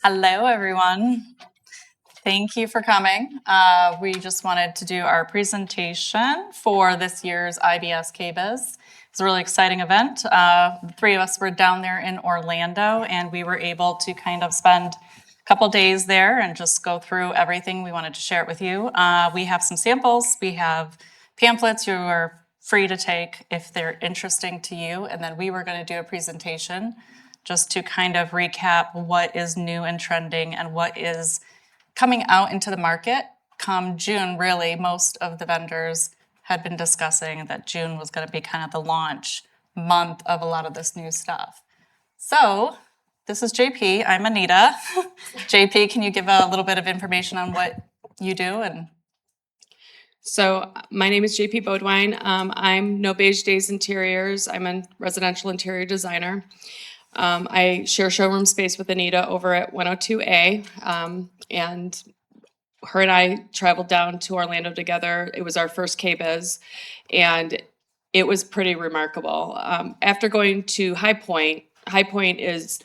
Hello, everyone. Thank you for coming. We just wanted to do our presentation for this year's IDS KBIS. It's a really exciting event. The three of us were down there in Orlando, and we were able to kind of spend a couple days there and just go through everything. We wanted to share it with you. We have some samples. We have pamphlets you are free to take if they're interesting to you. And then we were going to do a presentation just to kind of recap what is new and trending and what is coming out into the market come June. Really, most of the vendors had been discussing that June was going to be kind of the launch month of a lot of this new stuff. So this is JP. I'm Anita. JP, can you give a little bit of information on what you do? So my name is JP Beaudoin. I'm No Beige Days Interiors. I'm a residential interior designer. I share showroom space with Anita over at 102A, and her and I traveled down to Orlando together. It was our first KBIS, and it was pretty remarkable. After going to High Point is,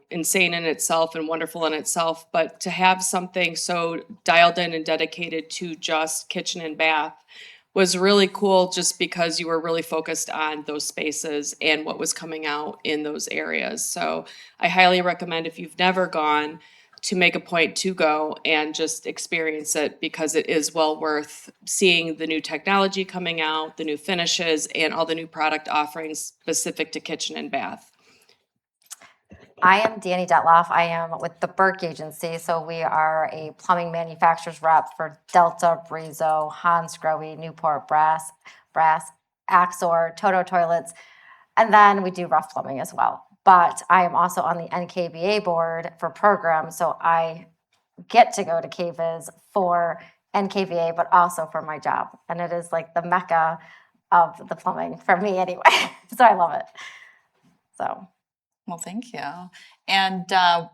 insane in itself and wonderful in itself, but to have something so dialed in and dedicated to just kitchen and bath was really cool, just because you were really focused on those spaces and what was coming out in those areas. So I highly recommend, if you've never gone, to make a point to go and just experience it, because it is well worth seeing the new technology coming out, the new finishes, and all the new product offerings specific to kitchen and bath. I am Danielle Dettloff. I am with the Burke Agency. So we are a plumbing manufacturer's rep for Delta, Brizo, Hansgrohe, Newport, Brass, Axor, Toto Toilets, and then we do rough plumbing as well. But I am also on the NKBA board for programs, so I get to go to KBIS for NKBA, but also for my job. And it is like the mecca of the plumbing for me anyway. So I love it. So. Well, thank you. And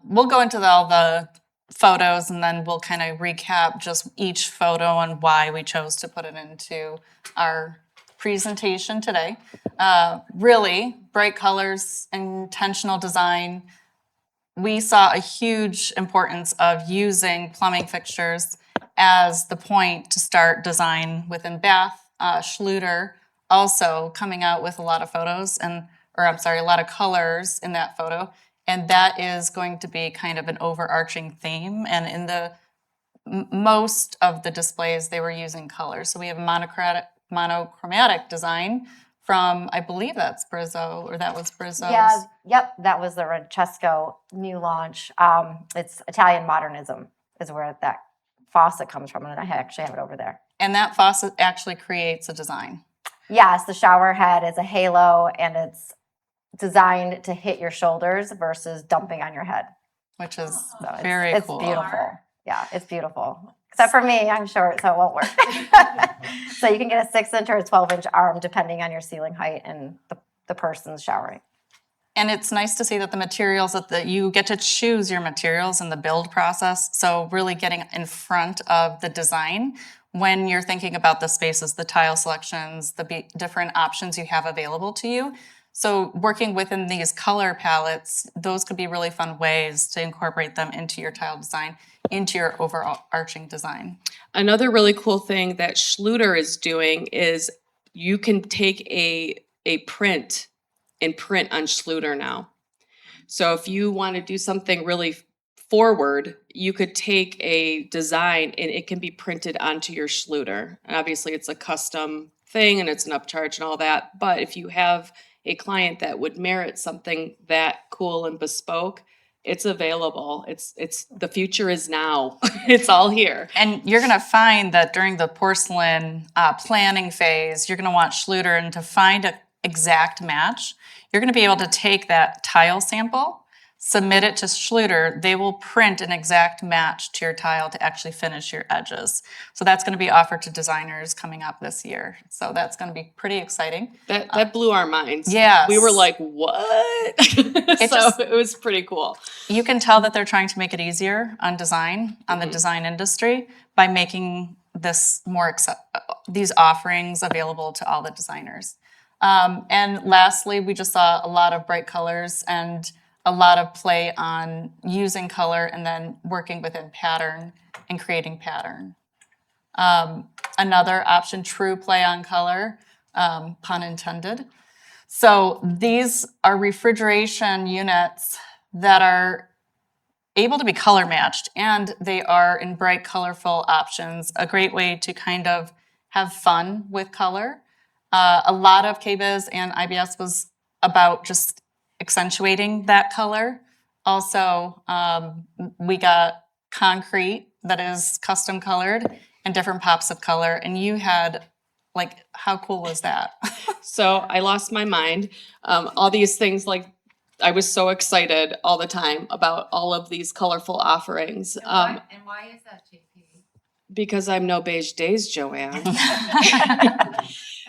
we'll go into all the photos, and then we'll kind of recap just each photo and why we chose to put it into our presentation today. Really bright colors, intentional design. We saw a huge importance of using plumbing fixtures as the point to start design within bath. Schluter also coming out with a lot of photos a lot of colors in that photo. And that is going to be kind of an overarching theme. And in the most of the displays, they were using colors. So we have monochromatic design from, I believe that's Brizo, or that was Brizo's. Yeah, yep, that was the Francesco new launch. It's Italian modernism is where that faucet comes from, and I actually have it over there. And that faucet actually creates a design. Yes, the shower head is a halo, and it's designed to hit your shoulders versus dumping on your head. Which is So very it's cool. Beautiful. Yeah, it's beautiful. Except for me, I'm short, so it won't work. So you can get a 6-inch or a 12-inch arm depending on your ceiling height and the person's showering. And it's nice to see that the materials that you get to choose your materials in the build process. So really getting in front of the design when you're thinking about the spaces, the tile selections, the different options you have available to you. So working within these color palettes, those could be really fun ways to incorporate them into your tile design, into your overarching design. Another really cool thing that Schluter is doing is you can take a print and print on Schluter now. So if you want to do something really forward, you could take a design and it can be printed onto your Schluter. And obviously it's a custom thing and it's an upcharge and all that. But if you have a client that would merit something that cool and bespoke, it's available. It's the future is now. It's all here. And you're going to find that during the porcelain planning phase, you're going to want Schluter, and to find an exact match, you're going to be able to take that tile sample, submit it to Schluter. They will print an exact match to your tile to actually finish your edges. So that's going to be offered to designers coming up this year. So that's going to be pretty exciting. That blew our minds. Yes. We were like, what? It was pretty cool. You can tell that they're trying to make it easier on design, on the design industry, by making this these offerings available to all the designers. And lastly, we just saw a lot of bright colors and a lot of play on using color and then working within pattern and creating pattern. Another option, true play on color, pun intended. So these are refrigeration units that are able to be color matched, and they are in bright, colorful options, a great way to kind of have fun with color. A lot of KBIS and IBS was about just accentuating that color. Also, we got concrete that is custom colored and different pops of color, and you had, like, how cool was that? So I lost my mind. All these things, like, I was so excited all the time about all of these colorful offerings. And why is that, JP? Because I'm no beige days, Joanne.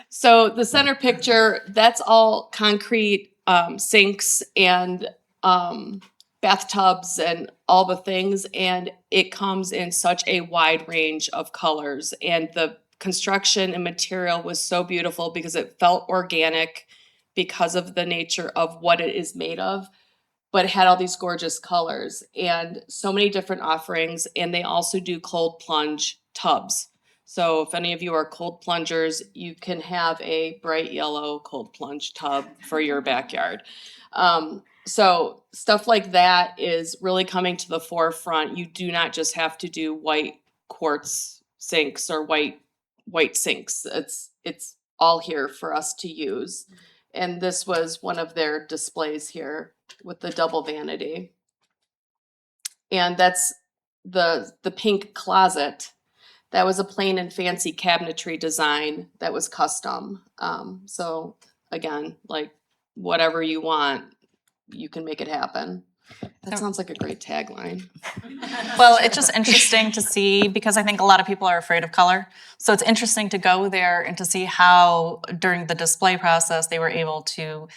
So the center picture, that's all concrete sinks and bathtubs and all the things. And it comes in such a wide range of colors. And the construction and material was so beautiful because it felt organic because of the nature of what it is made of, but it had all these gorgeous colors and so many different offerings. And they also do cold plunge tubs. So if any of you are cold plungers, you can have a bright yellow cold plunge tub for your backyard. So stuff like that is really coming to the forefront. You do not just have to do white quartz sinks or white sinks. It's all here for us to use. And this was one of their displays here with the double vanity. And that's the pink closet. That was a plain and fancy cabinetry design that was custom. So again, like, whatever you want, you can make it happen. That sounds like a great tagline. Well, it's just interesting to see because I think a lot of people are afraid of color. So it's interesting to go there and to see how during the display process they were able to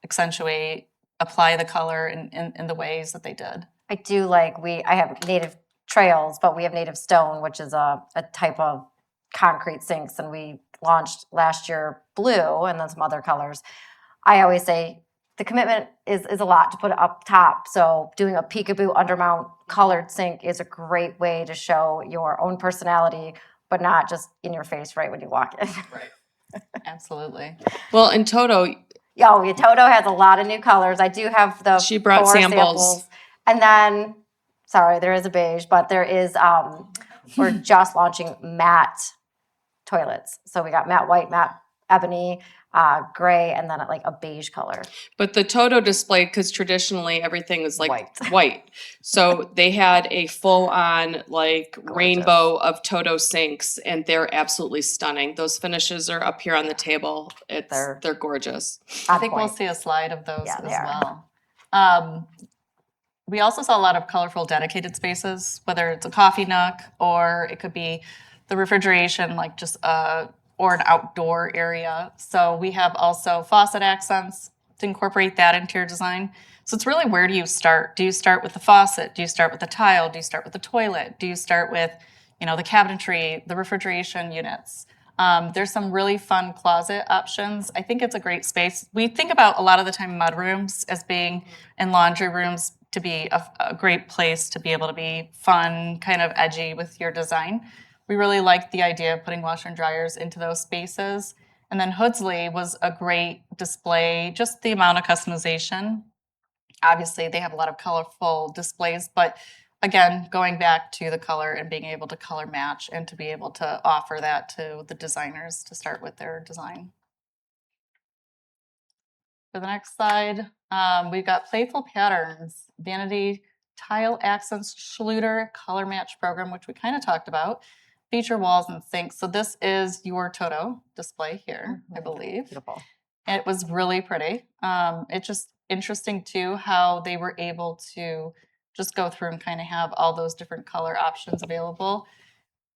accentuate, apply the color in the ways that they did. I do like, I have native trails, but we have native stone, which is a type of concrete sinks, and we launched last year blue and then some other colors. I always say the commitment is a lot to put it up top. So doing a peekaboo undermount colored sink is a great way to show your own personality, but not just in your face right when you walk in. Right. Absolutely. Well, and Toto, Yeah, Toto has a lot of new colors. I do have the She brought 4 samples. And then, sorry, there is a beige, but there is, we're just launching matte toilets. So we got matte white, matte ebony, gray, and then like a beige color. but the Toto display, because traditionally everything is like White. white. So they had a full-on like Gorgeous. rainbow of Toto sinks, and they're absolutely stunning. Those finishes are up here on the table. They're gorgeous. I think we'll see a slide of those Yeah, as they are. well. We also saw a lot of colorful dedicated spaces, whether it's a coffee nook or it could be the refrigeration, like just or an outdoor area. So we have also faucet accents to incorporate that into your design. So it's really, where do you start? Do you start with the faucet? Do you start with the tile? Do you start with the toilet? Do you start with, the cabinetry, the refrigeration units? There's some really fun closet options. I think it's a great space. We think about a lot of the time mudrooms as being in laundry rooms to be a great place to be able to be fun, kind of edgy with your design. We really liked the idea of putting washer and dryers into those spaces. And then Hoodsley was a great display, just the amount of customization. Obviously, they have a lot of colorful displays, but again, going back to the color and being able to color match and to be able to offer that to the designers to start with their design. For the next slide, we've got Playful Patterns, Vanity Tile Accents Schluter Color Match Program, which we kind of talked about. Feature walls and sinks. So this is your Toto display here, I believe. Beautiful. And it was really pretty. It's just interesting too how they were able to just go through and kind of have all those different color options available.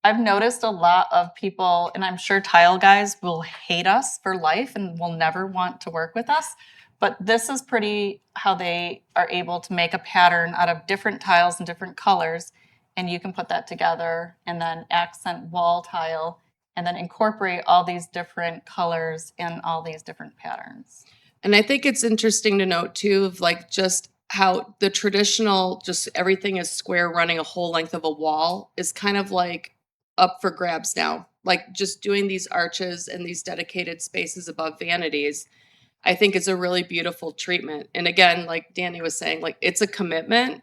I've noticed a lot of people, and I'm sure tile guys will hate us for life and will never want to work with us, but this is pretty how they are able to make a pattern out of different tiles and different colors, and you can put that together and then accent wall tile and then incorporate all these different colors in all these different patterns. And I think it's interesting to note too, of like just how the traditional, just everything is square running a whole length of a wall is kind of like up for grabs now. Like just doing these arches and these dedicated spaces above vanities, I think is a really beautiful treatment. And again, like Danny was saying, like it's a commitment,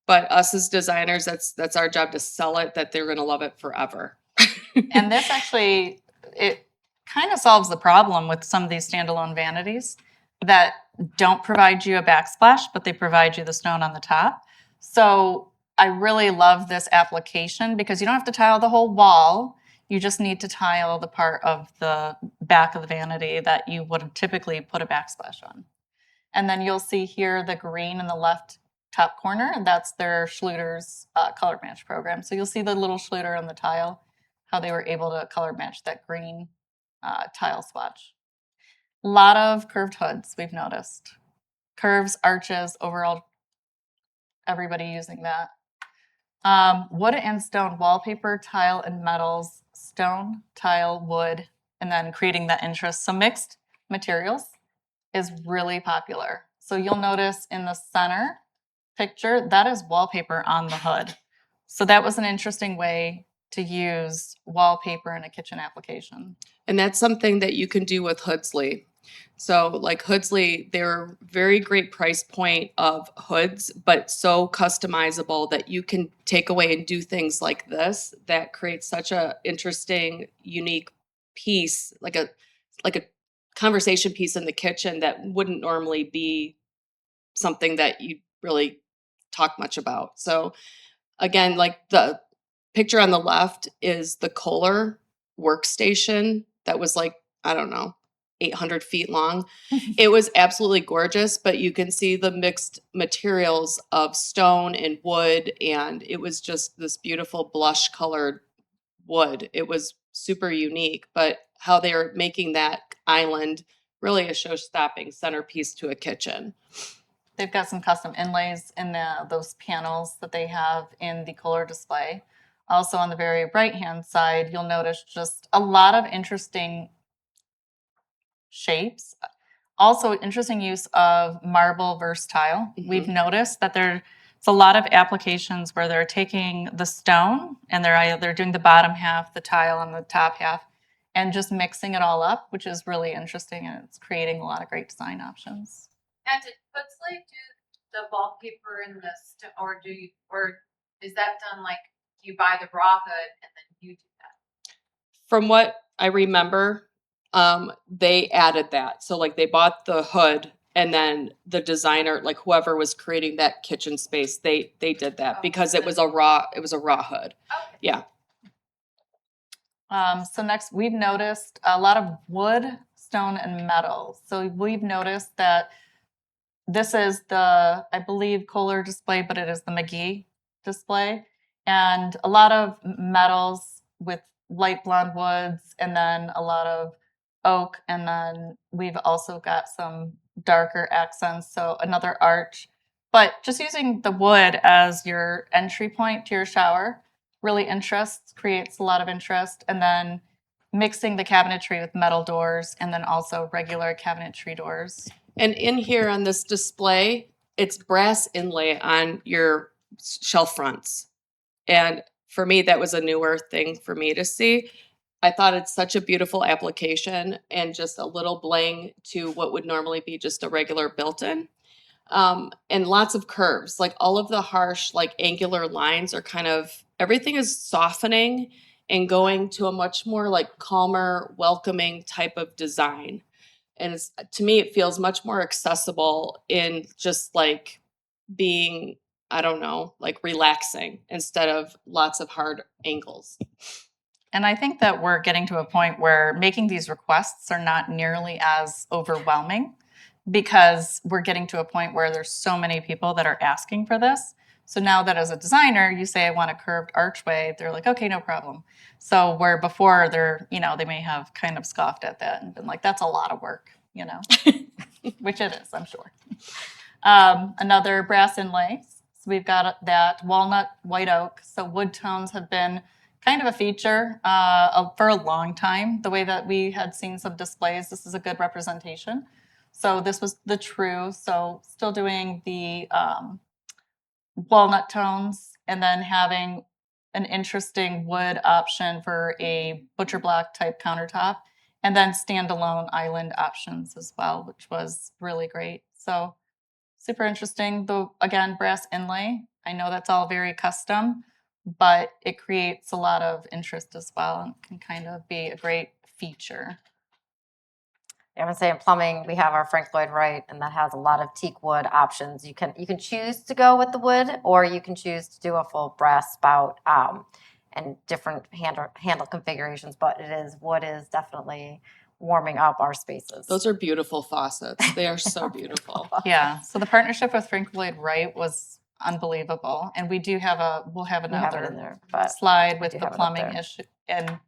but us as designers, that's our job to sell it that they're gonna love it forever. And this actually, it kind of solves the problem with some of these standalone vanities that don't provide you a backsplash, but they provide you the stone on the top. So I really love this application because you don't have to tile the whole wall. You just need to tile the part of the back of the vanity that you would typically put a backsplash on. And then you'll see here the green in the left top corner, and that's their Schluter's color match program. So you'll see the little Schluter on the tile, how they were able to color match that green tile swatch. A lot of curved hoods, we've noticed. Curves, arches, overall, everybody using that. Wood and stone wallpaper, tile and metals, stone, tile, wood, and then creating that interest. So mixed materials is really popular. So you'll notice in the center picture, that is wallpaper on the hood. So that was an interesting way to use wallpaper in a kitchen application. And that's something that you can do with Hoodsley. So like Hoodsley, they're very great price point of hoods, but so customizable that you can take away and do things like this that creates such a interesting, unique piece, like a conversation piece in the kitchen that wouldn't normally be something that you really talk much about. So again, like the picture on the left is the Kohler workstation that was like, I don't know, 800 feet long. It was absolutely gorgeous, but you can see the mixed materials of stone and wood, and it was just this beautiful blush colored wood. It was super unique, but how they're making that island really a show-stopping centerpiece to a kitchen. They've got some custom inlays in those panels that they have in the Kohler display. Also on the very right-hand side, you'll notice just a lot of interesting shapes. Also interesting use of marble versus tile. We've noticed that there's a lot of applications where they're taking the stone and they're either doing the bottom half, the tile on the top half, and just mixing it all up, which is really interesting, and it's creating a lot of great design options. And did Hoodsley do the wallpaper in the or is that done like you buy the raw hood and then you do that? From what I remember, they added that. So like they bought the hood and then the designer, like whoever was creating that kitchen space, they did that because it was a raw hood. Okay. Yeah. So next, we've noticed a lot of wood, stone, and metal. So we've noticed that this is the, I believe, Kohler display, but it is the McGee display. And a lot of metals with light blonde woods, and then a lot of oak. And then we've also got some darker accents, so another arch. But just using the wood as your entry point to your shower really creates a lot of interest. And then mixing the cabinetry with metal doors and then also regular cabinetry doors. And in here on this display, it's brass inlay on your shelf fronts. And for me, that was a newer thing for me to see. I thought it's such a beautiful application and just a little bling to what would normally be just a regular built-in. And lots of curves, like all of the harsh, like angular lines are kind of, everything is softening and going to a much more like calmer, welcoming type of design. And it's, to me, it feels much more accessible in just like being, I don't know, like relaxing instead of lots of hard angles. And I think that we're getting to a point where making these requests are not nearly as overwhelming because we're getting to a point where there's so many people that are asking for this. So now that as a designer, you say, I want a curved archway, they're like, okay, no problem. So where before they may have kind of scoffed at that and been like, that's a lot of work, which it is, I'm sure. Another brass inlays. So we've got that walnut, white oak. So wood tones have been kind of a feature for a long time. The way that we had seen some displays, this is a good representation. So this was the true. So still doing the walnut tones, and then having an interesting wood option for a butcher block type countertop, and then standalone island options as well, which was really great. So super interesting. Though again, brass inlay. I know that's all very custom, but it creates a lot of interest as well and can kind of be a great feature. I would say in plumbing, we have our Frank Lloyd Wright, and that has a lot of teak wood options. You can choose to go with the wood, or you can choose to do a full brass spout and different handle configurations. But wood is definitely warming up our spaces. Those are beautiful faucets. They are so beautiful. Yeah. So the partnership with Frank Lloyd Wright was unbelievable, and we'll have We have it in another there, but slide with do the have it up plumbing there. issue and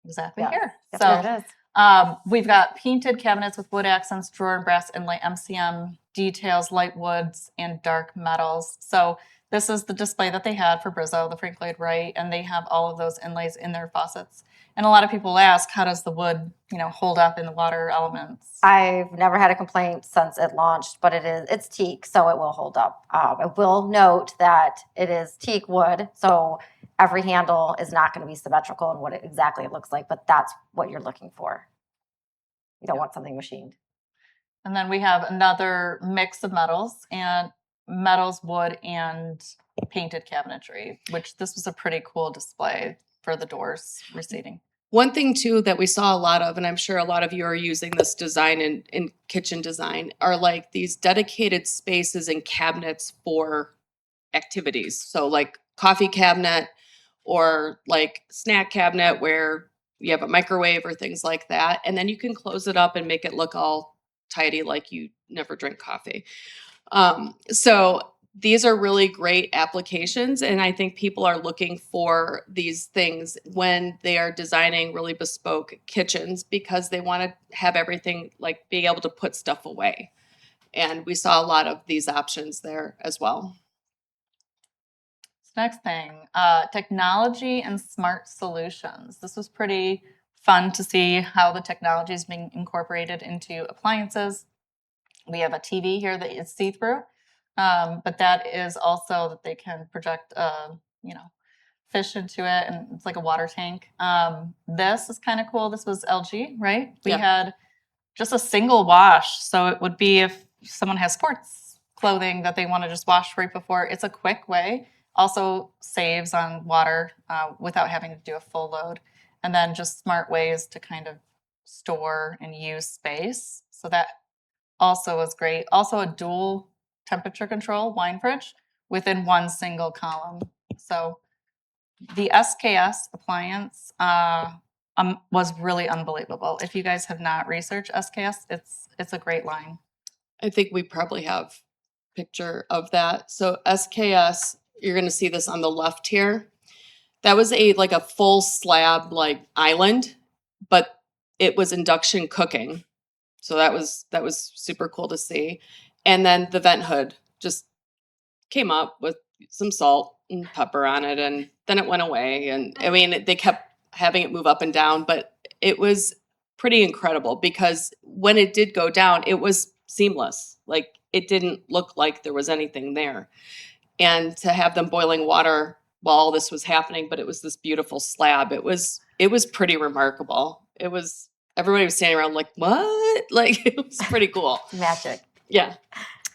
exactly yeah, here. yep, So there it is. we've got painted cabinets with wood accents, drawer and brass inlay, MCM details, light woods, and dark metals. So this is the display that they had for Brizzo, the Frank Lloyd Wright, and they have all of those inlays in their faucets. And a lot of people ask, how does the wood, hold up in the water elements? I've never had a complaint since it launched, but it's teak, so it will hold up. I will note that it is teak wood, so every handle is not going to be symmetrical in what exactly it looks like, but that's what you're looking for. You don't want something machined. And then we have another mix of metals, wood, and painted cabinetry, which this was a pretty cool display for the doors receding. One thing too that we saw a lot of, and I'm sure a lot of you are using this design in kitchen design, are like these dedicated spaces and cabinets for activities. So like coffee cabinet or like snack cabinet where you have a microwave or things like that. And then you can close it up and make it look all tidy like you never drink coffee. So these are really great applications, and I think people are looking for these things when they are designing really bespoke kitchens because they want to have everything like being able to put stuff away. And we saw a lot of these options there as well. Next thing, technology and smart solutions. This was pretty fun to see how the technology is being incorporated into appliances. We have a TV here that is see-through, but that is also that they can project, fish into it, and it's like a water tank. This is kind of cool. This was LG, right? We Yeah. had just a single wash, so it would be if someone has sports clothing that they want to just wash right before. It's a quick way. Also saves on water without having to do a full load, and then just smart ways to kind of store and use space. So that also was great. Also a dual temperature control wine fridge within one single column. So the SKS appliance was really unbelievable. If you guys have not researched SKS, it's a great line. I think we probably have a picture of that. So SKS, you're going to see this on the left here. That was like a full slab like island, but it was induction cooking. So that was super cool to see. And then the vent hood just came up with some salt and pepper on it, and then it went away. And I mean, they kept having it move up and down, but it was pretty incredible because when it did go down, it was seamless. Like it didn't look like there was anything there. And to have them boiling water while all this was happening, but it was this beautiful slab. It was pretty remarkable. Everybody was standing around like, what? Like it was pretty cool. Magic. Yeah.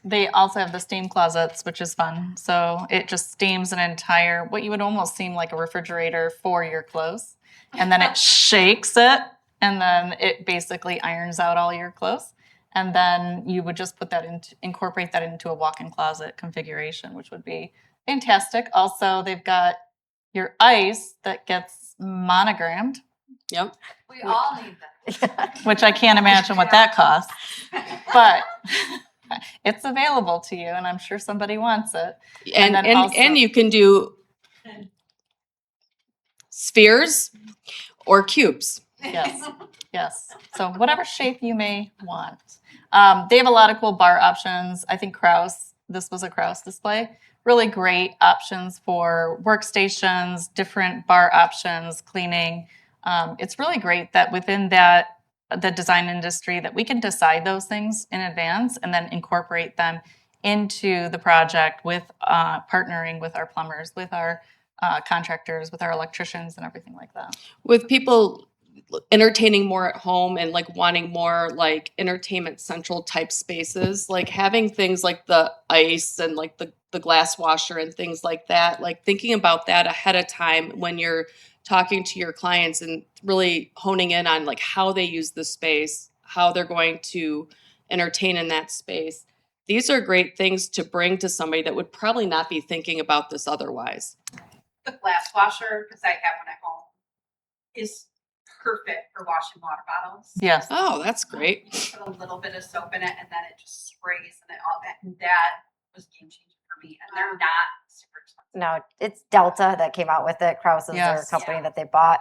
They also have the steam closets, which is fun. So it just steams an entire, what you would almost seem like a refrigerator for your clothes. And then it shakes it, and then it basically irons out all your clothes. And then you would just incorporate that into a walk-in closet configuration, which would be fantastic. Also, they've got your ice that gets monogrammed, Yep. We all need that. which I can't imagine what that costs, but it's available to you, and I'm sure somebody wants it. And then and, also- and you can do spheres or cubes. Yes, yes. So whatever shape you may want. They have a lot of cool bar options. I think this was a Kraus display. Really great options for workstations, different bar options, cleaning. It's really great that within that the design industry that we can decide those things in advance and then incorporate them into the project with partnering with our plumbers, with our contractors, with our electricians and everything like that. With people entertaining more at home and like wanting more like entertainment central type spaces, like having things like the ice and like the glass washer and things like that, like thinking about that ahead of time when you're talking to your clients and really honing in on like how they use the space, how they're going to entertain in that space. These are great things to bring to somebody that would probably not be thinking about this otherwise. The glass washer, because I have one at home, is perfect for washing water bottles. Yes. Oh, that's great. Put a little bit of soap in it, and then it just sprays, and all that. And that was game changing for me. And they're not super expensive. No, it's Delta that came out with it. Kraus is their Yes. company Yeah. that they bought.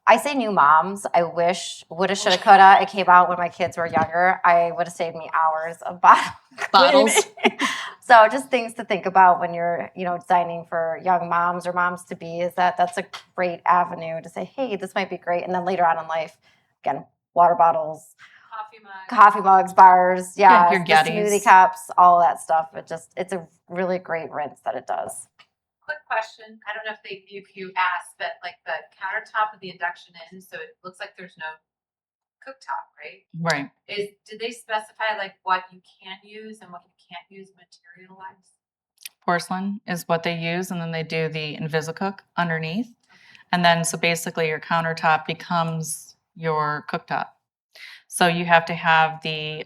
I say new moms. I wish woulda, shoulda, coulda. It came out when my kids were younger. I would have saved me hours of Bottles. So just things to think about when you're, designing for young moms or moms to be is that's a great avenue to say, hey, this might be great. And then later on in life, again, water bottles, coffee mugs, bars, Yeah, your the Gettys. smoothie cups, all of that stuff. It's a really great rinse that it does. Quick question. I don't know if you asked, but like the countertop with the induction in, so it looks like there's no cooktop, right? Right. Did they specify like what you can use and what you can't use material wise? Porcelain is what they use, and then they do the InvisiCook underneath. And then, so basically your countertop becomes your cooktop. So you have to have the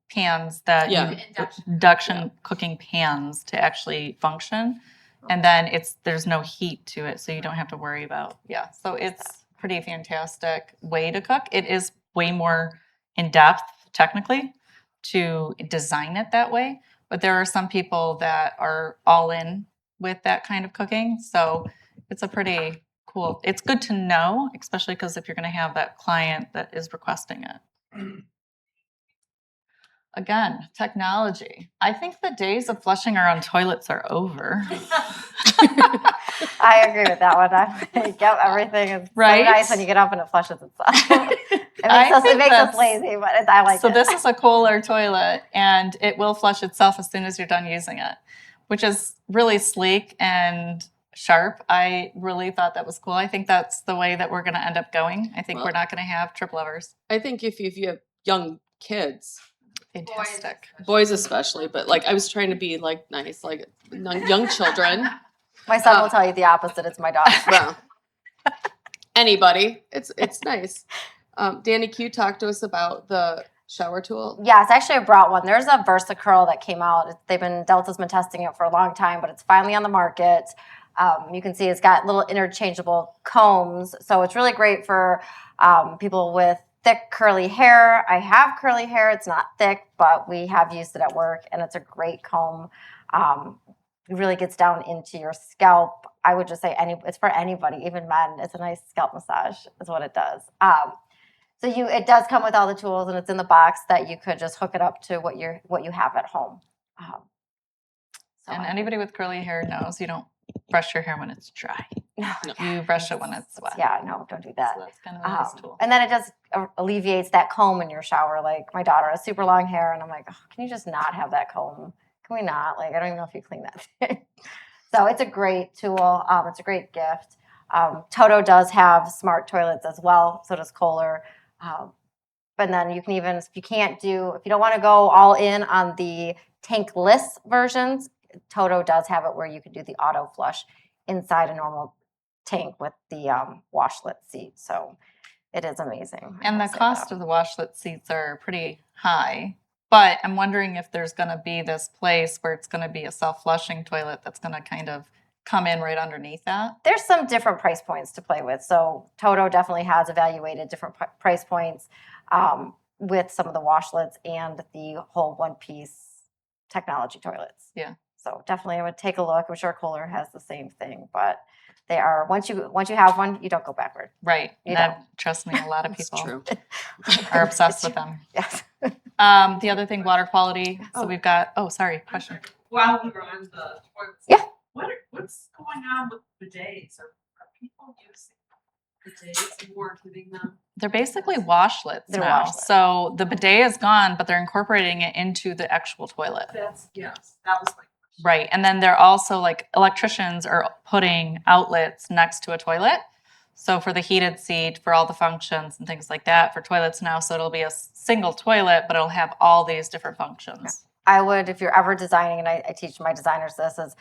pans that Yeah. you, Induction. induction cooking pans to actually function. And then there's no heat to it, so you don't have to worry about, So it's pretty fantastic way to cook. It is way more in depth technically to design it that way, but there are some people that are all in with that kind of cooking. So it's a pretty cool, it's good to know, especially because if you're going to have that client that is requesting it. Again, technology. I think the days of flushing our own toilets are over. I agree with that one. Everything is Right? so nice when you get up and it flushes itself. It I makes think us that's- lazy, but I like So it. this is a Kohler toilet, and it will flush itself as soon as you're done using it, which is really sleek and sharp. I really thought that was cool. I think that's the way that we're going to end up going. I think Well- we're not going to have trip lovers. I think if you have young kids, Fantastic. boys especially, but like I was trying to be like nice, like young children. My son will tell you the opposite. It's my daughter. Well, anybody, it's nice. Danny, can you talk to us about the shower tool? Yes, actually, I brought one. There's a VersaCurl that came out. Delta's been testing it for a long time, but it's finally on the market. You can see it's got little interchangeable combs, so it's really great for people with thick curly hair. I have curly hair. It's not thick, but we have used it at work, and it's a great comb. It really gets down into your scalp. I would just say it's for anybody, even men. It's a nice scalp massage is what it does. So it does come with all the tools, and it's in the box that you could just hook it up to what you have at home. And anybody with curly hair knows you don't brush your hair when it's dry. No, You brush it when it's wet. yeah, no, don't do that. So that's kind of a nice tool. And then it just alleviates that comb in your shower. Like my daughter has super long hair, and I'm like, oh, can you just not have that comb? Can we not? Like, I don't even know if you clean that thing. So it's a great tool. It's a great gift. Toto does have smart toilets as well. So does Kohler. But then you can even, if you don't want to go all in on the tankless versions, Toto does have it where you can do the auto flush inside a normal tank with the washlet seat. So it is amazing. And the cost of the washlet seats are pretty high. But I'm wondering if there's going to be this place where it's going to be a self-flushing toilet that's going to kind of come in right underneath that. There's some different price points to play with. So Toto definitely has evaluated different price points with some of the washlets and the whole one-piece technology toilets. Yeah. So definitely I would take a look. I'm sure Kohler has the same thing, but they are, once you have one, you don't go backward. Right. You Trust me, a lot of That's people true. are obsessed with them. Yes. The other thing, water quality. So Oh. we've got, question. While we were on the toilets. Yeah. What's going on with bidets? Are people using bidets more, getting them They're basically washlets They're now. washlets. So the bidet is gone, but they're incorporating it into the actual toilet. Yes, that was my. Right. And then they're also like electricians are putting outlets next to a toilet. So for the heated seat, for all the functions and things like that for toilets now. So it'll be a single toilet, but it'll have all these different functions. I would, if you're ever designing, and I teach my designers this, is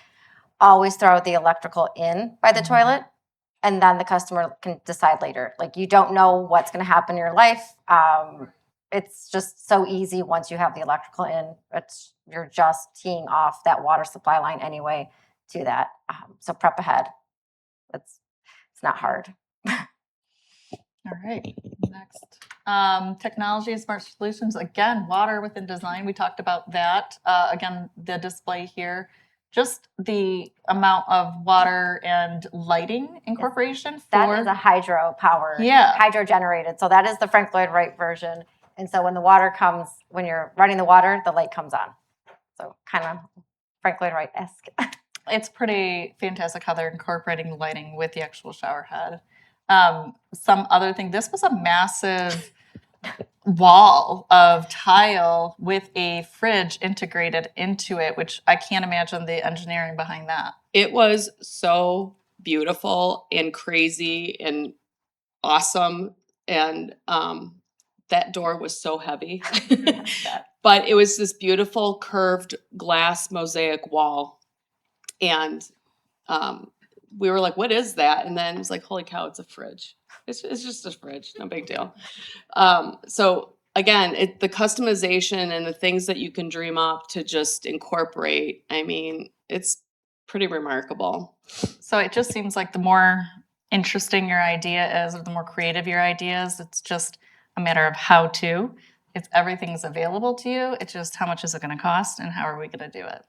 always throw the electrical in by the toilet, and then the customer can decide later. Like, you don't know what's going to happen in your life. It's just so easy once you have the electrical in. You're just teeing off that water supply line anyway to that. So prep ahead. It's not hard. All right, next. Technology and smart solutions. Again, water within design. We talked about that. Again, the display here. Just the amount of water and lighting incorporation That is a hydro power, hydro generated. So that is the Frank Lloyd Wright version. And so when the water comes, when you're running the water, the light comes on. So kind of Frank Lloyd Wright-esque. It's pretty fantastic how they're incorporating lighting with the actual shower head. Some other thing, this was a massive wall of tile with a fridge integrated into it, which I can't imagine the engineering behind that. It was so beautiful and crazy and awesome. And that door was so heavy. But it was this beautiful curved glass mosaic wall. And we were like, what is that? And then it was like, holy cow, it's a fridge. It's just a fridge, no big deal. So again, the customization and the things that you can dream up to just incorporate, I mean, it's pretty remarkable. So it just seems like the more interesting your idea is, or the more creative your idea is, it's just a matter of how to. Everything's available to you. It's just how much is it going to cost and how are we going to do it?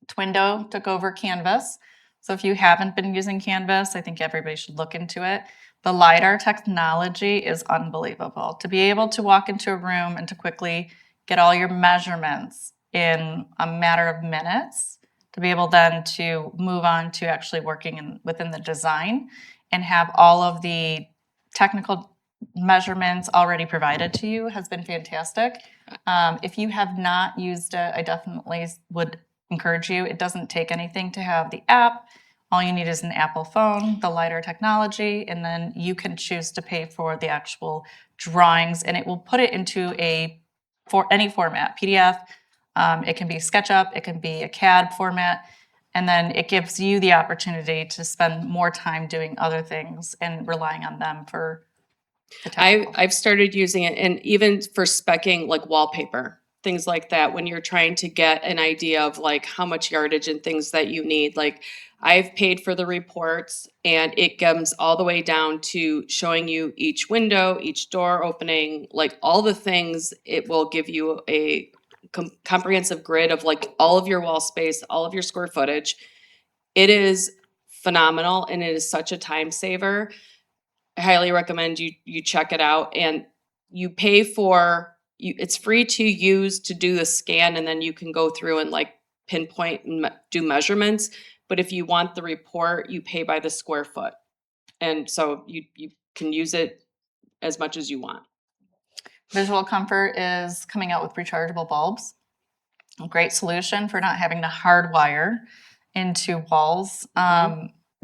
Twindo took over Canvas. So if you haven't been using Canvas, I think everybody should look into it. The LiDAR technology is unbelievable. To be able to walk into a room and to quickly get all your measurements in a matter of minutes, to be able then to move on to actually working within the design and have all of the technical measurements already provided to you has been fantastic. If you have not used it, I definitely would encourage you. It doesn't take anything to have the app. All you need is an Apple phone, the LiDAR technology, and then you can choose to pay for the actual drawings, and it will put it into any format, PDF. It can be SketchUp, it can be a CAD format, and then it gives you the opportunity to spend more time doing other things and relying on them for the technical. I've started using it, and even for speccing like wallpaper, things like that, when you're trying to get an idea of like how much yardage and things that you need. Like, I've paid for the reports, and it comes all the way down to showing you each window, each door opening, like all the things. It will give you a comprehensive grid of like all of your wall space, all of your square footage. It is phenomenal, and it is such a time saver. I highly recommend you check it out, and you pay for it's free to use to do the scan, and then you can go through and like pinpoint and do measurements. But if you want the report, you pay by the square foot, and so you can use it as much as you want. Visual Comfort is coming out with rechargeable bulbs. A great solution for not having to hardwire into walls.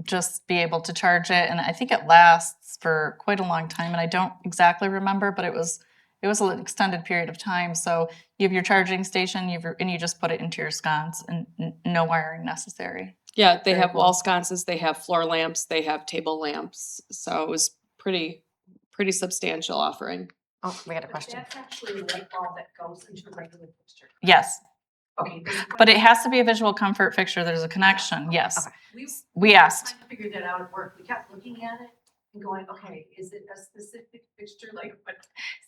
Just be able to charge it, and I think it lasts for quite a long time. And I don't exactly remember, but it was an extended period of time. So you have your charging station, and you just put it into your sconce, and no wiring necessary. Yeah, they Very have cool. wall sconces, they have floor lamps, they have table lamps. So it was pretty substantial offering. Oh, we got a question. That's actually a light bulb that goes into a regular fixture. Yes, Okay. but it has to be a Visual Comfort fixture. There's a connection. Yes, Okay. we asked. Trying to figure that out at work. We kept looking at it and going, okay, is it a specific fixture? Like, what?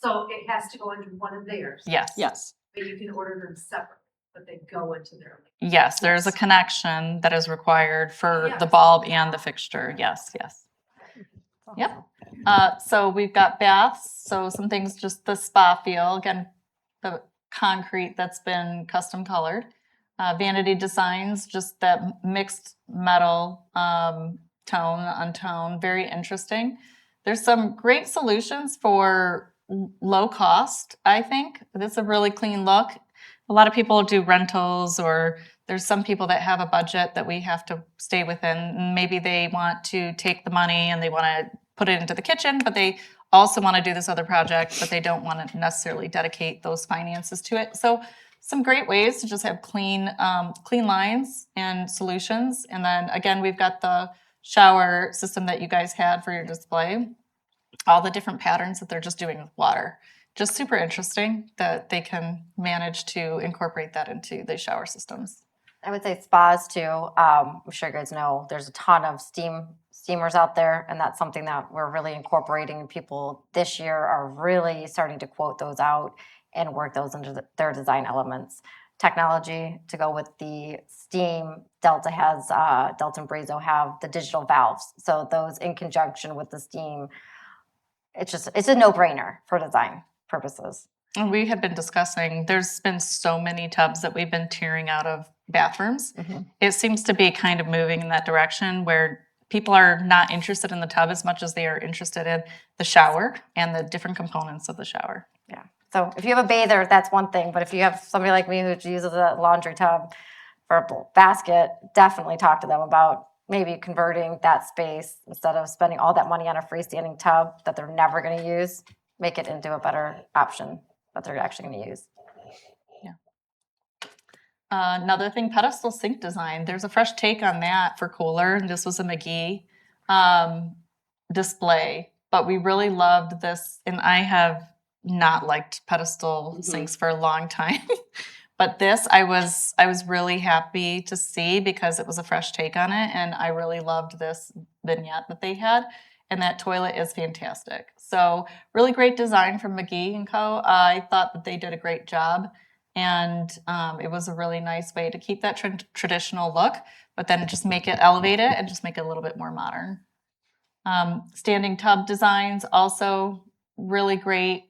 So it has to go into one of theirs. Yes. Yes. But you can order them separate, but they go into their. Yes, there's a Yes. connection that is required for the Yes. bulb and the fixture. Yes. Yep. So we've got baths. So some things, just the spa feel. Again, the concrete that's been custom colored. Vanity designs, just that mixed metal tone, untone, very interesting. there's some great solutions for low cost, I think. This is a really clean look. A lot of people do rentals, or there's some people that have a budget that we have to stay within. Maybe they want to take the money and they want to put it into the kitchen, but they also want to do this other project, but they don't want to necessarily dedicate those finances to it. So some great ways to just have clean lines and solutions. And then again, we've got the shower system that you guys had for your display, all the different patterns that they're just doing with water. Just super interesting that they can manage to incorporate that into the shower systems. I would say spas too. I'm sure you guys know there's a ton of steamers out there, and that's something that we're really incorporating. And people this year are really starting to quote those out and work those into their design elements. Technology to go with the steam. Delta and Brazo have the digital valves, so those in conjunction with the steam, it's a no-brainer for design purposes. And we have been discussing, there's been so many tubs that we've been tearing out of bathrooms. It seems to be kind of moving in that direction where people are not interested in the tub as much as they are interested in the shower and the different components of the shower. Yeah. So if you have a bather, that's one thing. But if you have somebody like me who uses a laundry tub for a basket, definitely talk to them about maybe converting that space instead of spending all that money on a freestanding tub that they're never going to use. Make it into a better option that they're actually going to use. Another thing, pedestal sink design. There's a fresh take on that for Kohler, and this was a McGee display. But we really loved this, and I have not liked pedestal sinks for a long time. But this, I was really happy to see because it was a fresh take on it, and I really loved this vignette that they had. And that toilet is fantastic. So really great design from McGee and Co. I thought that they did a great job. And it was a really nice way to keep that traditional look, but then just make it elevated and just make it a little bit more modern. Standing tub designs, also really great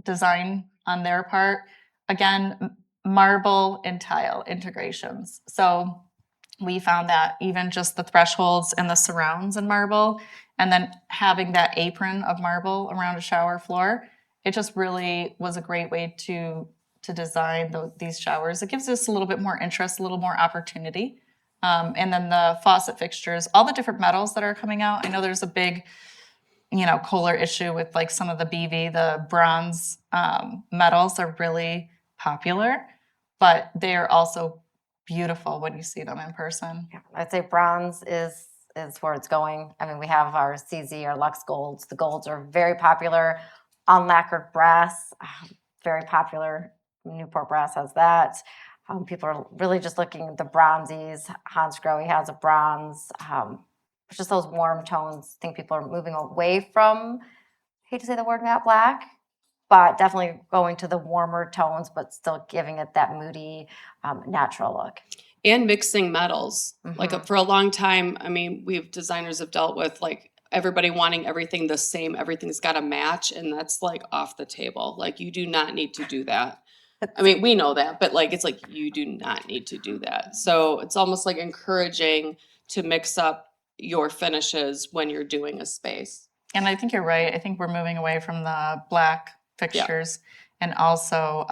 design on their part. Again, marble and tile integrations. So we found that even just the thresholds and the surrounds in marble, and then having that apron of marble around a shower floor, it just really was a great way to design these showers. It gives us a little bit more interest, a little more opportunity. And then the faucet fixtures, all the different metals that are coming out. I know there's a big, Kohler issue with like some of the BV, the bronze metals are really popular, but they're also beautiful when you see them in person. Yeah, I'd say bronze is where it's going. I mean, we have our CZ, our Lux Golds. The golds are very popular. Unlacquered brass, very popular. Newport brass has that. People are really just looking at the bronzies. Hans Grohe has a bronze. Just those warm tones. I think people are moving away from, I hate to say the word matte black, but definitely going to the warmer tones, but still giving it that moody, natural look. And mixing metals. Like for a long time, I mean, designers have dealt with like everybody wanting everything the same, everything's got to match, and that's like off the table. Like you do not need to do that. I mean, we know that, but like it's like you do not need to do that. So it's almost like encouraging to mix up your finishes when you're doing a space. And I think you're right. I think we're moving away from the black fixtures and also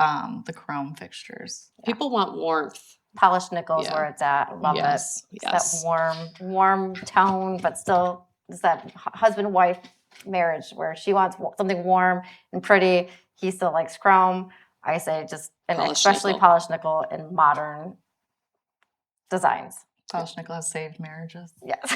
the chrome fixtures. People want warmth. Polished nickel is where it's at. I love it. It's that warm tone, but still it's that husband-wife marriage where she wants something warm and pretty. He still likes chrome. I say especially polished nickel in modern designs. Polished nickel has saved marriages. Yes.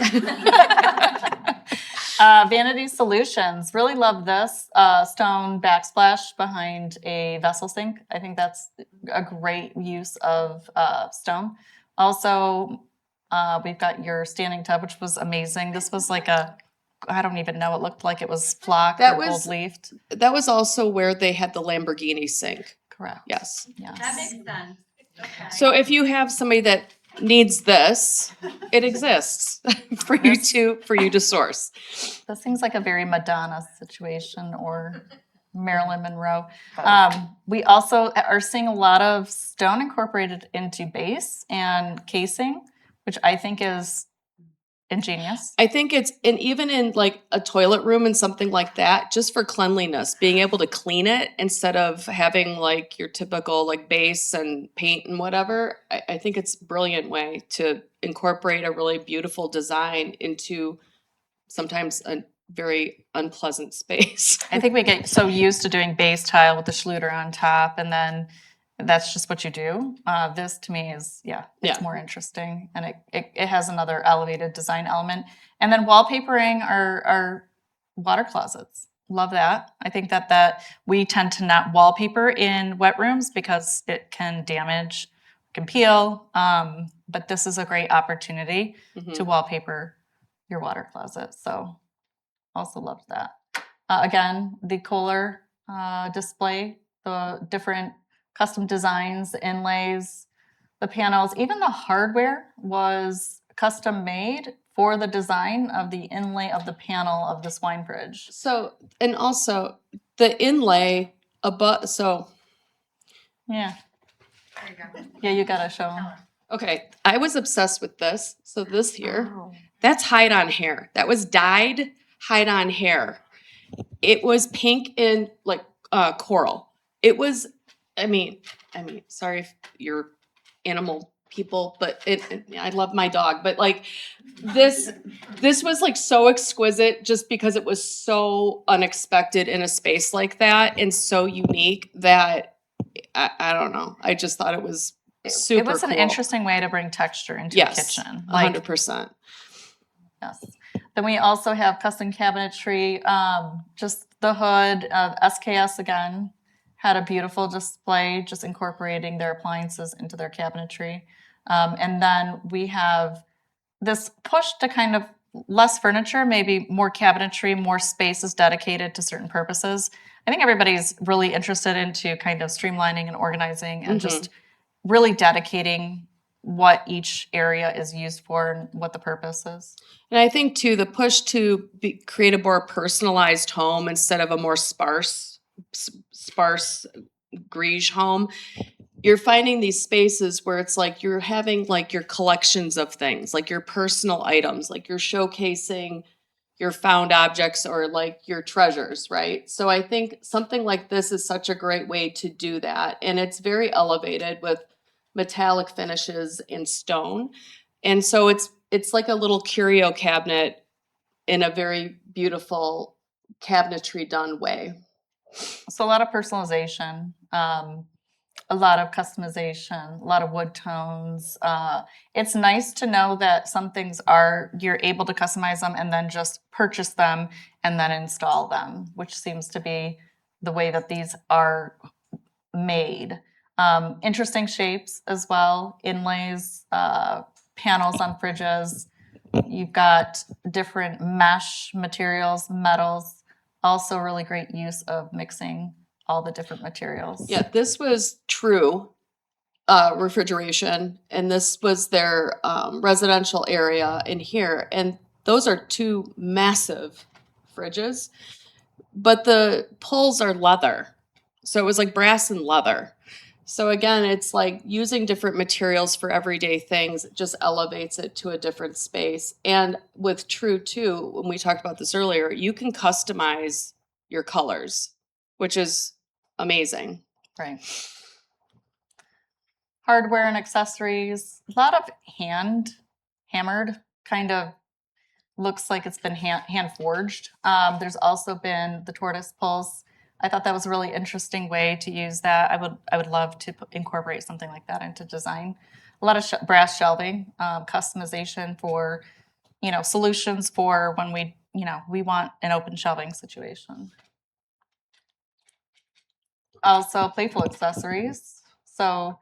Vanity Solutions. Really love this stone backsplash behind a vessel sink. I think that's a great use of stone. Also, we've got your standing tub, which was amazing. This was like I don't even know, it looked like it was flocked or gold leafed. That was also where they had the Lamborghini sink. Correct. Yes. That makes sense. Okay. So if you have somebody that needs this, it exists for you to source. This seems like a very Madonna situation or Marilyn Monroe. We also are seeing a lot of stone incorporated into base and casing, which I think is ingenious. I think it's, and even in like a toilet room and something like that, just for cleanliness, being able to clean it instead of having like your typical like base and paint and whatever, I think it's a brilliant way to incorporate a really beautiful design into sometimes a very unpleasant space. I think we get so used to doing base tile with the Schluter on top, and then that's just what you do. This to me is, it's Yeah. more interesting, and it has another elevated design element. And then wallpapering our water closets. Love that. I think that we tend to not wallpaper in wet rooms because it can damage, can peel. But this is a great opportunity to wallpaper your water closet. So also loved that. Again, the Kohler display, the different custom designs, the inlays, the panels, even the hardware was custom made for the design of the inlay of the panel of this wine fridge. So, and also the inlay above, so, Yeah, There you go. yeah, you gotta show 'em. okay, I was obsessed with this. So this here, Oh. that's hide on hair. That was dyed hide on hair. It was pink and like coral. It was, I mean, sorry if you're animal people, but I love my dog, but like this was like so exquisite just because it was so unexpected in a space like that and so unique that I don't know. I just thought it was super It was an cool. interesting way to bring texture into Yes, a kitchen. 100%. Yes. Then we also have custom cabinetry, just the hood, SKS again, had a beautiful display, just incorporating their appliances into their cabinetry. And then we have this push to kind of less furniture, maybe more cabinetry, more spaces dedicated to certain purposes. I think everybody's really interested into kind of streamlining and organizing and just really dedicating what each area is used for and what the purpose is. And I think too, the push to create a more personalized home instead of a more sparse Beige home, you're finding these spaces where it's like you're having like your collections of things, like your personal items, like you're showcasing your found objects or like your treasures, right? So I think something like this is such a great way to do that. And it's very elevated with metallic finishes and stone. And so it's like a little curio cabinet in a very beautiful cabinetry done way. So a lot of personalization, a lot of customization, a lot of wood tones. It's nice to know that some things you're able to customize them and then just purchase them and then install them, which seems to be the way that these are made. Interesting shapes as well, inlays, panels on fridges. You've got different mesh materials, metals, also really great use of mixing all the different materials. Yeah, this was true refrigeration, and this was their residential area in here. And those are two massive fridges, but the pulls are leather. So it was like brass and leather. So again, it's like using different materials for everyday things, it just elevates it to a different space. And with True too, when we talked about this earlier, you can customize your colors, which is amazing. Right. Hardware and accessories, a lot of hammered, kind of looks like it's been hand forged. There's also been the tortoise pulse. I thought that was a really interesting way to use that. I would love to incorporate something like that into design. A lot of brass shelving, customization for, solutions for when we want an open shelving situation. Also playful accessories. So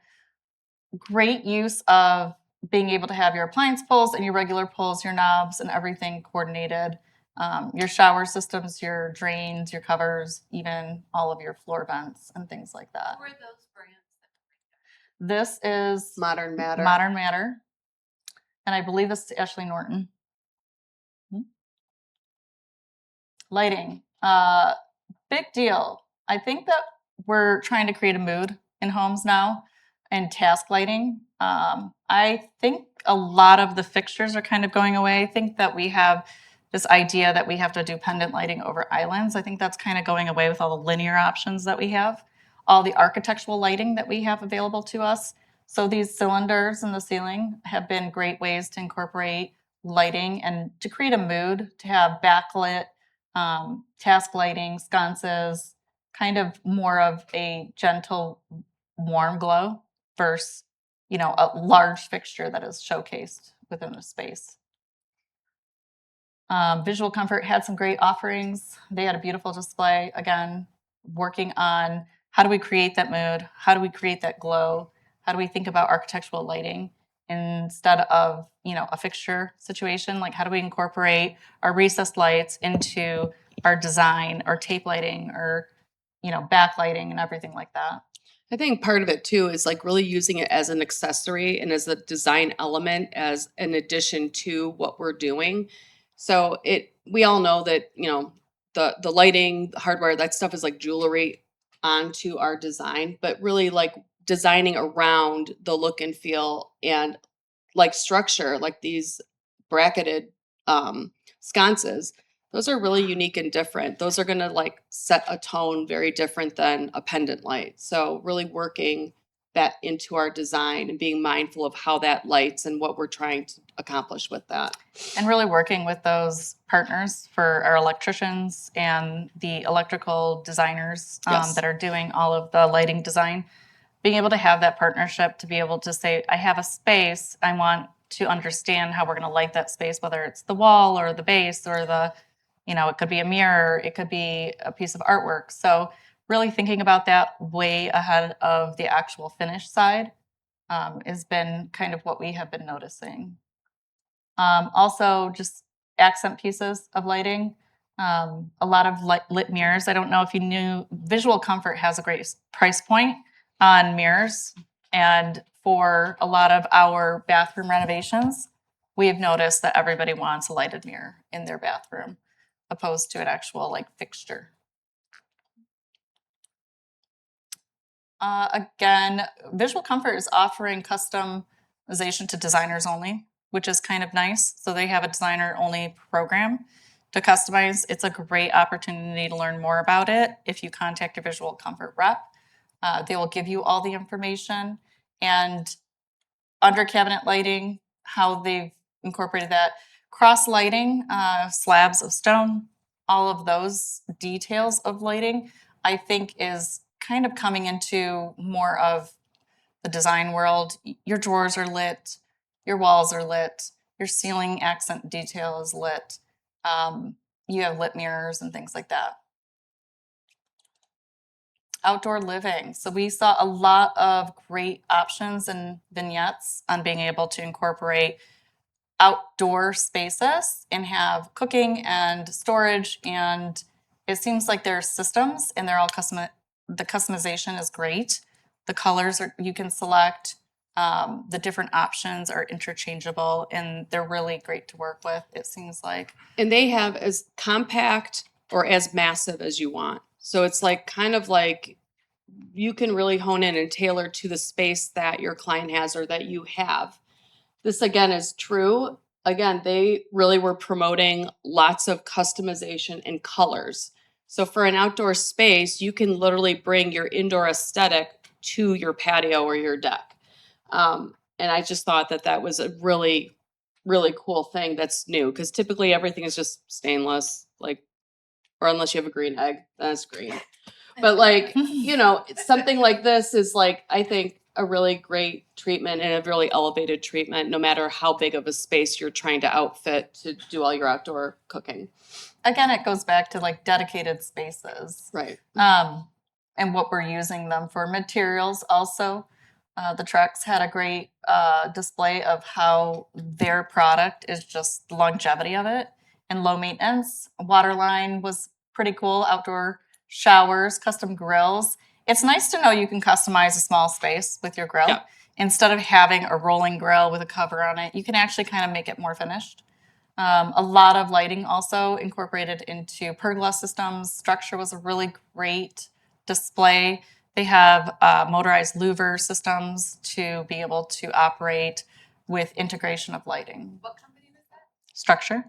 great use of being able to have your appliance pulls and your regular pulls, your knobs and everything coordinated. Your shower systems, your drains, your covers, even all of your floor vents and things like that. Who are those brands? This is Modern Matter. Modern Matter. And I believe this is Ashley Norton. Lighting. Big deal. I think that we're trying to create a mood in homes now, and task lighting I think a lot of the fixtures are kind of going away. I think that we have this idea that we have to do pendant lighting over islands. I think that's kind of going away with all the linear options that we have, all the architectural lighting that we have available to us. So these cylinders in the ceiling have been great ways to incorporate lighting and to create a mood, to have backlit task lighting, sconces, kind of more of a gentle, warm glow versus a large fixture that is showcased within the space. Visual Comfort had some great offerings. They had a beautiful display. Again, working on how do we create that mood? How do we create that glow? How do we think about architectural lighting instead of, a fixture situation? Like, how do we incorporate our recessed lights into our design or tape lighting or, backlighting and everything like that? I think part of it too is like really using it as an accessory and as a design element as an addition to what we're doing. So we all know that, the lighting, the hardware, that stuff is like jewelry onto our design, but really like designing around the look and feel and like structure, like these bracketed sconces. Those are really unique and different. Those are going to like set a tone very different than a pendant light. So really working that into our design and being mindful of how that lights and what we're trying to accomplish with that. And really working with those partners for our electricians and the electrical designers Yes. that are doing all of the lighting design. Being able to have that partnership to be able to say, I have a space, I want to understand how we're going to light that space, whether it's the wall or the base or it could be a mirror, it could be a piece of artwork. So really thinking about that way ahead of the actual finish side has been kind of what we have been noticing. Also, just accent pieces of lighting. A lot of lit mirrors. I don't know if you knew, Visual Comfort has a great price point on mirrors. And for a lot of our bathroom renovations, we've noticed that everybody wants a lighted mirror in their bathroom, opposed to an actual fixture. Again, Visual Comfort is offering customization to designers only, which is kind of nice. So they have a designer only program to customize. It's a great opportunity to learn more about it. If you contact your Visual Comfort rep, they will give you all the information. And under cabinet lighting, how they've incorporated that, cross lighting, slabs of stone, all of those details of lighting, I think is kind of coming into more of the design world. Your drawers are lit, your walls are lit, your ceiling accent detail is lit. You have lit mirrors and things like that. Outdoor living. So we saw a lot of great options and vignettes on being able to incorporate outdoor spaces and have cooking and storage. And it seems like there are systems and they're all the customization is great. The colors you can select. The different options are interchangeable and they're really great to work with, it seems like. And they have as compact or as massive as you want. So it's like kind of like you can really hone in and tailor to the space that your client has or that you have. This again is true. Again, they really were promoting lots of customization and colors. So for an outdoor space, you can literally bring your indoor aesthetic to your patio or your deck. And I just thought that was a really, really cool thing that's new because typically everything is just stainless, or unless you have a green egg, that's green. But something like this is I think a really great treatment and a really elevated treatment, no matter how big of a space you're trying to outfit to do all your outdoor cooking. Again, it goes back to dedicated spaces. Right. And what we're using them for. Materials also. The Trex had a great display of how their product is just the longevity of it and low maintenance. Waterline was pretty cool. Outdoor showers, custom grills. It's nice to know you can customize a small space with your grill. Yeah. Instead of having a rolling grill with a cover on it, you can actually kind of make it more finished. A lot of lighting also incorporated into pergola systems. Structure was a really great display They have motorized louver systems to be able to operate with integration of lighting. What company was that? Structure.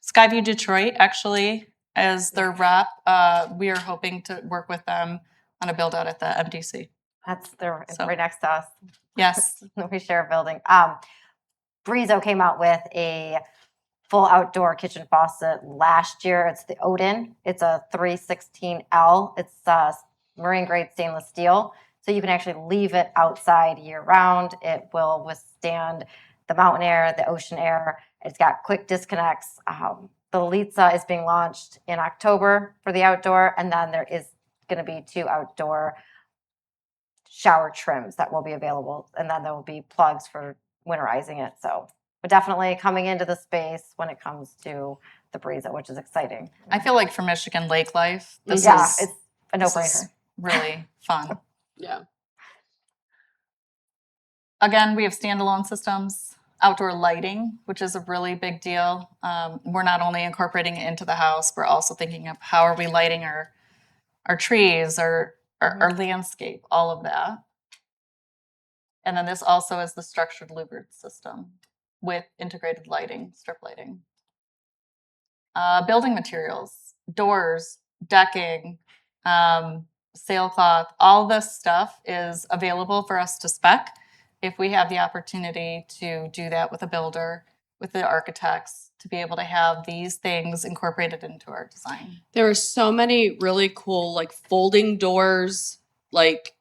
Skyview Detroit actually is their rep. We are hoping to work with them on a build out at the MDC. They're So- right next to us. Yes. We share a building. Brizo came out with a full outdoor kitchen faucet last year. It's the Odin. It's a 316L. It's marine grade stainless steel. So you can actually leave it outside year round. It will withstand the mountain air, the ocean air. It's got quick disconnects. The Litza is being launched in October for the outdoor. And then there is going to be 2 outdoor shower trims that will be available. And then there will be plugs for winterizing it. So we're definitely coming into the space when it comes to the Brizo, which is exciting. I feel like for Michigan lake life, this Yeah, is it's a this no-brainer. is really fun. Yeah. Again, we have standalone systems, outdoor lighting, which is a really big deal. We're not only incorporating it into the house, we're also thinking of how are we lighting our trees, our landscape, all of that. And then this also is the structured louvered system with integrated lighting, strip lighting. Building materials, doors, decking, sailcloth, all this stuff is available for us to spec if we have the opportunity to do that with a builder, with the architects, to be able to have these things incorporated into our design. There are so many really cool, like folding doors, like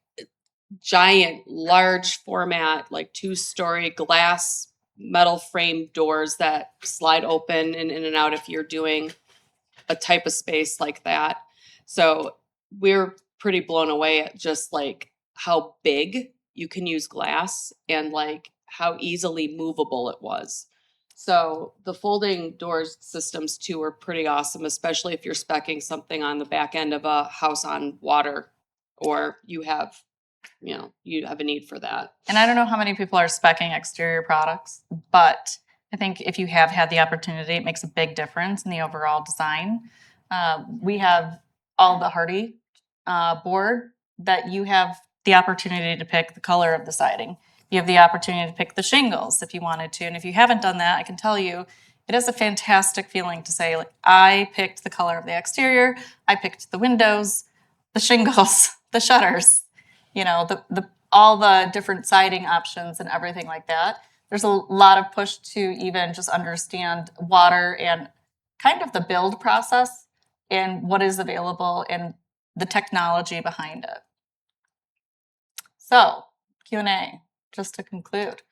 giant, large format, like 2-story glass metal frame doors that slide open and in and out if you're doing a type of space like that. So we're pretty blown away at just like how big you can use glass and like how easily movable it was. So the folding doors systems too are pretty awesome, especially if you're speccing something on the back end of a house on water, or you have a need for that. And I don't know how many people are speccing exterior products, but I think if you have had the opportunity, it makes a big difference in the overall design. We have all the Hardy board that you have the opportunity to pick the color of the siding. You have the opportunity to pick the shingles if you wanted to. And if you haven't done that, I can tell you, it is a fantastic feeling to say, like, I picked the color of the exterior, I picked the windows, the shingles, the shutters, all the different siding options and everything like that. There's a lot of push to even just understand water and kind of the build process and what is available and the technology behind it. So, Q&A, just to conclude.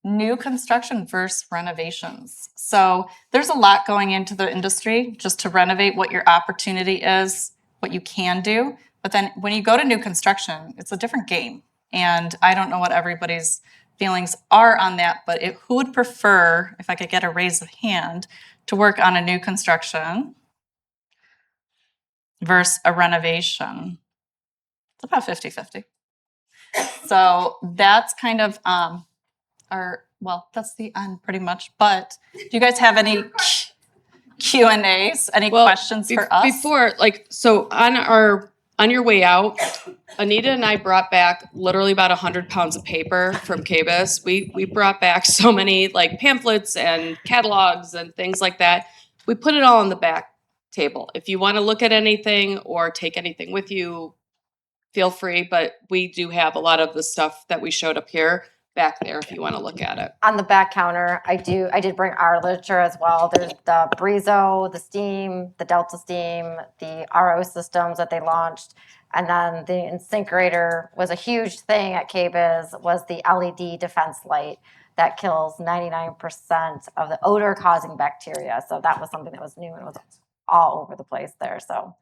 New construction versus renovations. So there's a lot going into the industry just to renovate what your opportunity is, what you can do. But then when you go to new construction, it's a different game. And I don't know what everybody's feelings are on that, but who would prefer, if I could get a raise of hand, to work on a new construction versus a renovation? It's about 50-50. So that's kind of that's the end pretty much. But do you guys have any Q&As, any questions for us? Before, so on your way out, Anita and I brought back literally about 100 pounds of paper from KBIS. We brought back so many like pamphlets and catalogs and things like that. We put it all on the back table. If you want to look at anything or take anything with you, feel free. But we do have a lot of the stuff that we showed up here back there if you want to look at it. On the back counter, I did bring our literature as well. There's the Brizo, the Steam, the Delta Steam, the RO systems that they launched. And then the InSinkerator was a huge thing at KBIS, was the LED defense light that kills 99% of the odor-causing bacteria. So that was something that was new and was all over the place there. So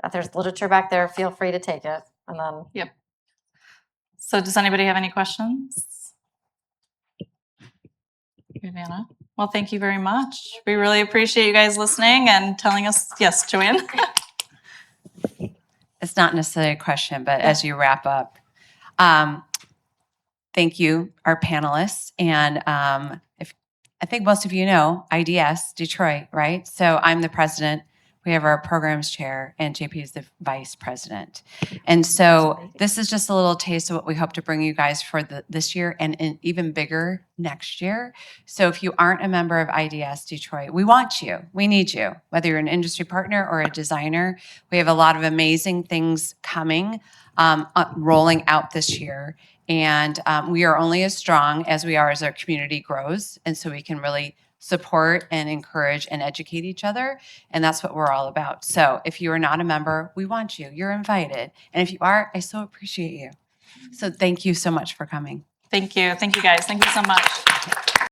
if there's literature back there, feel free to take it. And then Yep. So does anybody have any questions? Viviana? Well, thank you very much. We really appreciate you guys listening and telling us. Yes, Joanne? It's not necessarily a question, but as you wrap up, thank you, our panelists. And I think most of you know IDS, Detroit, right? So I'm the president we have our programs chair, and JP is the vice president. And so this is just a little taste of what we hope to bring you guys for this year and even bigger next year. So if you aren't a member of IDS Detroit, we want you. We need you, whether you're an industry partner or a designer. We have a lot of amazing things coming, rolling out this year. And we are only as strong as we are as our community grows. And so we can really support and encourage and educate each other. And that's what we're all about. So if you are not a member, we want you. You're invited. And if you are, I so appreciate you. So thank you so much for coming. Thank you. Thank you, guys. Thank you so much.